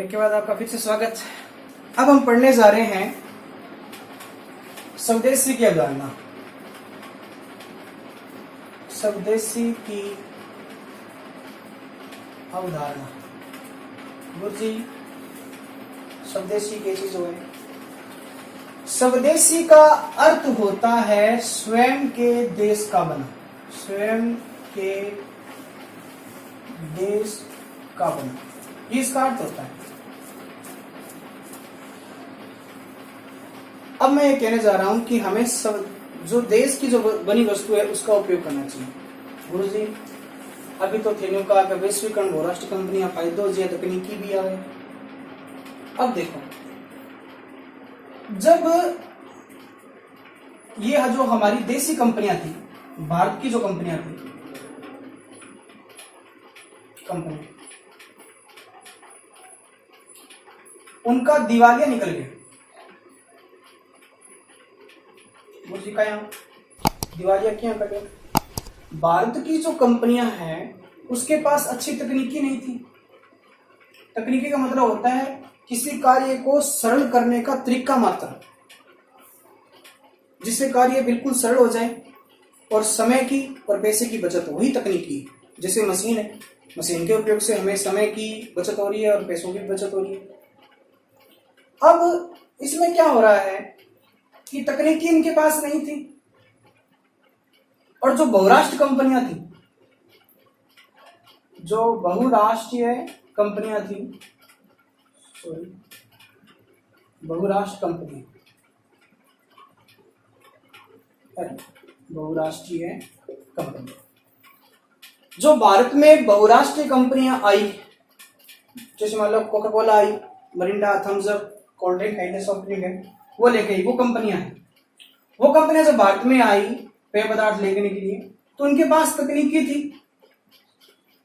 Break के बाद आपका फिर से स्वागत। अब हम पढ़ने जा रहे हैं स्वदेशी की अवधारणा। स्वदेशी की अवधारणा गुरुजी, स्वदेशी की चीज है। स्वदेशी का अर्थ होता है स्वयं के देश का बना, स्वयं के देश का बना, ये इसका अर्थ होता है। अब मैं ये कहने जा रहा हूं कि हमें सब जो देश की जो बनी वस्तु है उसका उपयोग करना चाहिए। गुरुजी, अभी तो थेनियों का वैश्वीकरण, बहुराष्ट्र कंपनियां फायदों जी तकनीकी भी आ गए। अब देखो, जब ये जो हमारी देसी कंपनियां थी, भारत की जो कंपनियां थी, कंपनी उनका दिवालिया निकल गया। मुझे क्या दिवालिया क्यों कर गया? भारत की जो कंपनियां हैं उसके पास अच्छी तकनीकी नहीं थी। तकनीकी का मतलब होता है किसी कार्य को सरल करने का तरीका मात्र, जिससे कार्य बिल्कुल सरल हो जाए और समय की और पैसे की बचत हो, वही तकनीकी। जैसे मशीन है, मशीन के उपयोग से हमें समय की बचत हो रही है और पैसों की बचत हो रही है। अब इसमें क्या हो रहा है कि तकनीकी इनके पास नहीं थी, और जो बहुराष्ट्र कंपनियां थी, जो बहुराष्ट्रीय कंपनियां थी, बहुराष्ट्र कंपनी, बहुराष्ट्रीय कंपनी, जो भारत में बहुराष्ट्रीय कंपनियां आई, जैसे मान लो कोका कोला आई, Mirinda, Thums Up, cold drink है, सॉफ्ट ड्रिंक है, वो लेके आई, वो कंपनियां हैं। वो कंपनियां जब भारत में आई पेय पदार्थ लेने के लिए, तो उनके पास तकनीकी थी,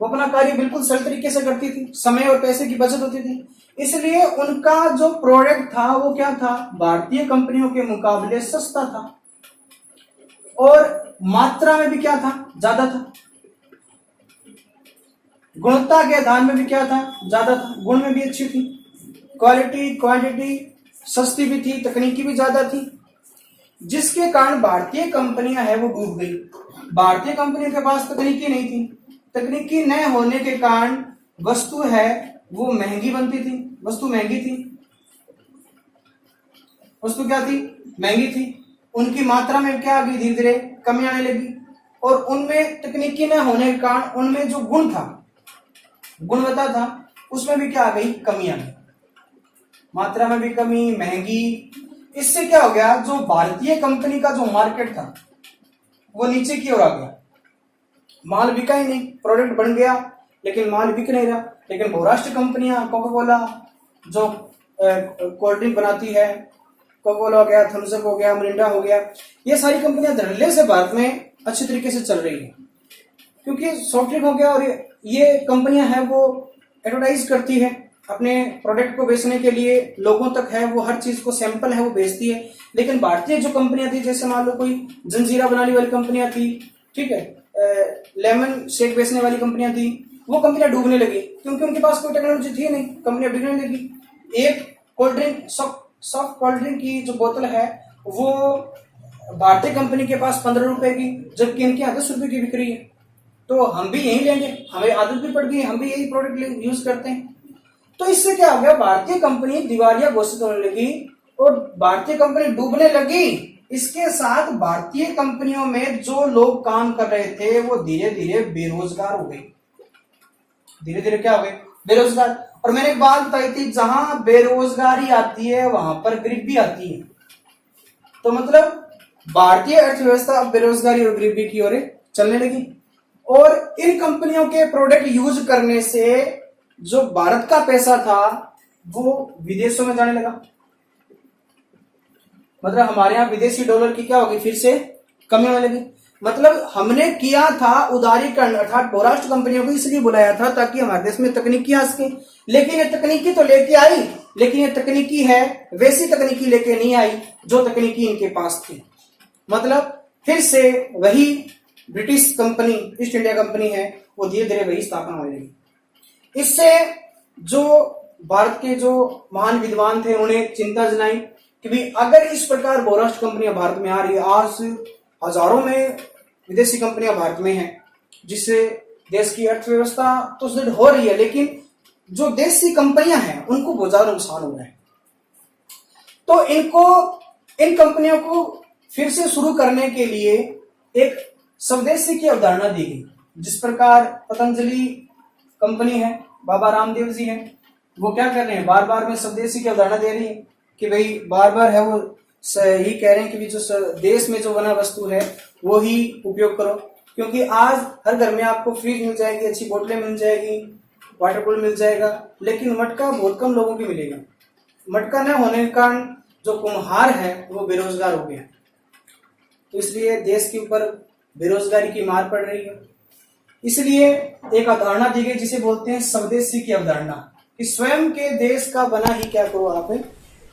वो अपना कार्य बिल्कुल सरल तरीके से करती थी, समय और पैसे की बचत होती थी। इसलिए उनका जो प्रोडक्ट था वो क्या था, भारतीय कंपनियों के मुकाबले सस्ता था, और मात्रा में भी क्या था, ज्यादा था। गुणवत्ता के आधार में भी क्या था, ज्यादा था। गुण में भी अच्छी थी, क्वालिटी क्वांटिटी सस्ती भी थी, तकनीकी भी ज्यादा थी, जिसके कारण भारतीय कंपनियां है वो डूब गई। भारतीय कंपनियों के पास तकनीकी नहीं थी, तकनीकी न होने के कारण वस्तु है वो महंगी बनती थी, वस्तु महंगी थी, वस्तु क्या थी, महंगी थी। उनकी मात्रा में क्या आ गई, धीरे धीरे कमी आने लगी, और उनमें तकनीकी न होने के कारण उनमें जो गुण था, गुणवत्ता था, उसमें भी क्या आ गई, कमी आ गई, मात्रा में भी कमी, महंगी। इससे क्या हो गया, जो भारतीय कंपनी का जो मार्केट था वो नीचे की ओर आ गया, माल बिका ही नहीं, प्रोडक्ट बन गया लेकिन माल बिक नहीं रहा। लेकिन बहुराष्ट्र कंपनियां, कोका कोला जो कोल्ड ड्रिंक बनाती है, कोका कोला हो गया, थम्स अप हो गया, मिरिंडा हो गया, ये सारी कंपनियां धड़ल्ले से भारत में अच्छे तरीके से चल रही है, क्योंकि सॉफ्ट ड्रिंक हो गया, और ये कंपनियां हैं वो एडवर्टाइज करती है अपने प्रोडक्ट को बेचने के लिए, लोगों तक है वो हर चीज को सैंपल है वो बेचती है। लेकिन भारतीय जो कंपनियां थी, जैसे मान लो कोई जंजीरा बनाने वाली कंपनियां थी, ठीक है, लेमन शेक बेचने वाली कंपनियां थी, वो कंपनियां डूबने लगी, क्योंकि उनके पास कोई टेक्नोलॉजी थी नहीं, कंपनियां बिगड़ने लगी। एक cold drink, soft cold drink की जो बोतल है वो भारतीय कंपनी के पास 15 रुपए की, जबकि इनके यहाँ 10 रुपए की बिक रही है। तो हम भी यही लेंगे, हमें आदत भी पड़ गई, हम भी यही प्रोडक्ट यूज करते हैं। तो इससे क्या हो गया, भारतीय कंपनी दिवालिया घोषित होने लगी और भारतीय कंपनी डूबने लगी। इसके साथ भारतीय कंपनियों में जो लोग काम कर रहे थे वो धीरे धीरे बेरोजगार हो गए, धीरे धीरे क्या हो गए, बेरोजगार। और मैंने एक बात बताई थी, जहां बेरोजगारी आती है वहां पर गरीबी आती है। तो मतलब भारतीय अर्थव्यवस्था अब बेरोजगारी और गरीबी की ओर चलने लगी, और इन कंपनियों के प्रोडक्ट यूज करने से जो भारत का पैसा था वो विदेशों में जाने लगा। मतलब हमारे यहाँ विदेशी डॉलर की क्या होगी, फिर से कमी होने लगी। मतलब हमने किया था उदारीकरण, अर्थात बहुराष्ट्र कंपनियों को इसलिए बुलाया था ताकि हमारे देश में तकनीकी आ सके। लेकिन ये तकनीकी तो लेके आई, लेकिन ये तकनीकी है वैसी तकनीकी लेके नहीं आई जो तकनीकी इनके पास थी। मतलब फिर से वही British company, east India company है, वो धीरे धीरे वही स्थापना होने लगी। इससे जो भारत के जो महान विद्वान थे उन्होंने चिंता जनाई कि भाई अगर इस प्रकार बहुराष्ट्र कंपनियां भारत में आ रही है, आज हजारों में विदेशी कंपनियां भारत में हैं, जिससे देश की अर्थव्यवस्था तो सुदृढ़ हो रही है, लेकिन जो देशी कंपनियां हैं उनको बहुत ज्यादा नुकसान हो रहा है। तो इन कंपनियों को फिर से शुरू करने के लिए एक स्वदेशी की अवधारणा दी गई। जिस प्रकार पतंजलि कंपनी है, बाबा रामदेव जी हैं, वो क्या कर रहे हैं, बार बार में स्वदेशी की अवधारणा दे रही है कि भाई बार बार है वो यही कह रहे हैं कि जो देश में जो बना वस्तु है वो ही उपयोग करो, क्योंकि आज हर घर में आपको फ्रिज मिल जाएगी, अच्छी बोतलें मिल जाएगी, वाटर कूलर मिल जाएगा, लेकिन मटका बहुत कम लोगों को मिलेगा। मटका न होने के कारण जो कुम्हार है वो बेरोजगार हो गया, तो इसलिए देश के ऊपर बेरोजगारी की मार पड़ रही है। इसलिए एक अवधारणा दी गई जिसे बोलते हैं स्वदेशी की अवधारणा, कि स्वयं के देश का बना ही क्या करो, आप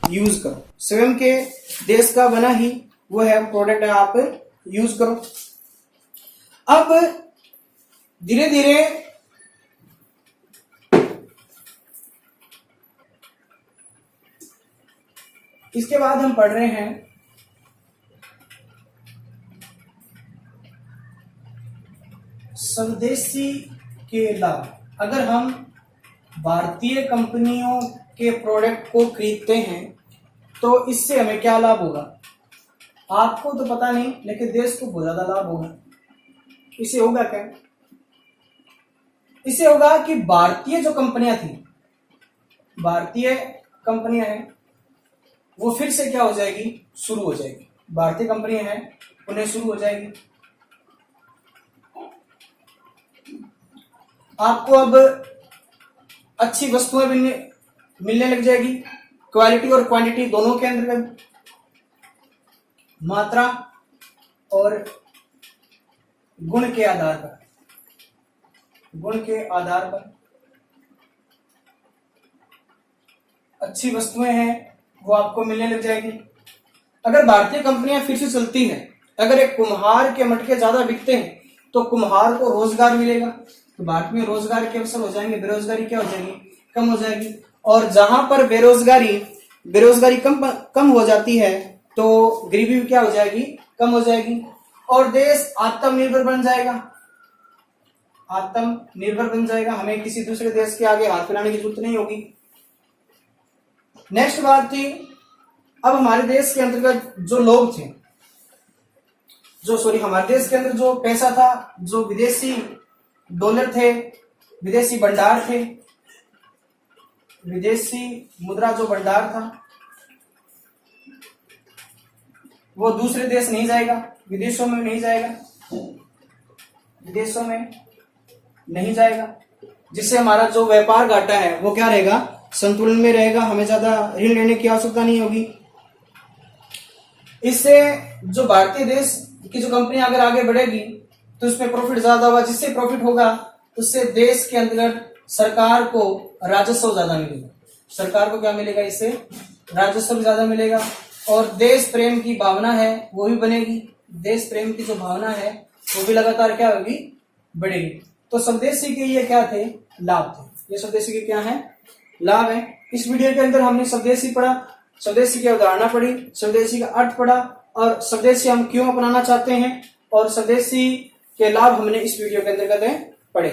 यूज करो, स्वयं के देश का बना ही वो है प्रोडक्ट आप यूज करो। अब धीरे धीरे इसके बाद हम पढ़ रहे हैं स्वदेशी के लाभ। अगर हम भारतीय कंपनियों के प्रोडक्ट को खरीदते हैं तो इससे हमें क्या लाभ होगा, आपको तो पता नहीं, लेकिन देश को बहुत ज्यादा लाभ होगा। इससे होगा क्या, इससे होगा कि भारतीय जो कंपनियां थी, भारतीय कंपनियां हैं, वो फिर से क्या हो जाएगी, शुरू हो जाएगी। भारतीय कंपनियां हैं उन्हें शुरू हो जाएगी। आपको अब अच्छी वस्तुएं मिलने लग जाएगी, क्वालिटी और क्वांटिटी दोनों के अंदर, मात्रा और गुण के आधार पर अच्छी वस्तुएं हैं वो आपको मिलने लग जाएगी। अगर भारतीय कंपनियां फिर से चलती हैं, अगर एक कुम्हार के मटके ज्यादा बिकते हैं तो कुम्हार को रोजगार मिलेगा, तो भारत में रोजगार के अवसर हो जाएंगे, बेरोजगारी क्या हो जाएगी, कम हो जाएगी। और जहां पर बेरोजगारी कम हो जाती है तो गरीबी भी क्या हो जाएगी, कम हो जाएगी, और देश आत्मनिर्भर बन जाएगा। हमें किसी दूसरे देश के आगे हाथ फैलाने की जरूरत नहीं होगी। नेक्स्ट बात थी, अब हमारे देश के अंतर्गत जो लोग थे, हमारे देश के अंदर जो पैसा था, जो विदेशी डॉलर थे, विदेशी भंडार थे, विदेशी मुद्रा जो भंडार था वो दूसरे देश नहीं जाएगा, विदेशों में नहीं जाएगा, जिससे हमारा जो व्यापार घाटा है वो क्या रहेगा, संतुलन में रहेगा, हमें ज्यादा ऋण लेने की आवश्यकता नहीं होगी। इससे जो भारतीय देश की जो कंपनी अगर आगे बढ़ेगी तो उसमें प्रॉफिट ज्यादा होगा, जिससे प्रॉफिट होगा उससे देश के अंतर्गत सरकार को राजस्व ज्यादा मिलेगा। सरकार को क्या मिलेगा, इससे राजस्व ज्यादा मिलेगा, और देश प्रेम की भावना है वो भी बनेगी। देश प्रेम की जो भावना है वो भी लगातार क्या होगी, बढ़ेगी। तो स्वदेशी के ये क्या थे, लाभ थे। ये स्वदेशी के क्या है, लाभ है। इस वीडियो के अंदर हमने स्वदेशी पढ़ा, स्वदेशी की अवधारणा पढ़ी, स्वदेशी का अर्थ पढ़ा, और स्वदेशी हम क्यों अपनाना चाहते हैं, और स्वदेशी के लाभ हमने इस वीडियो के अंतर्गत पढ़े।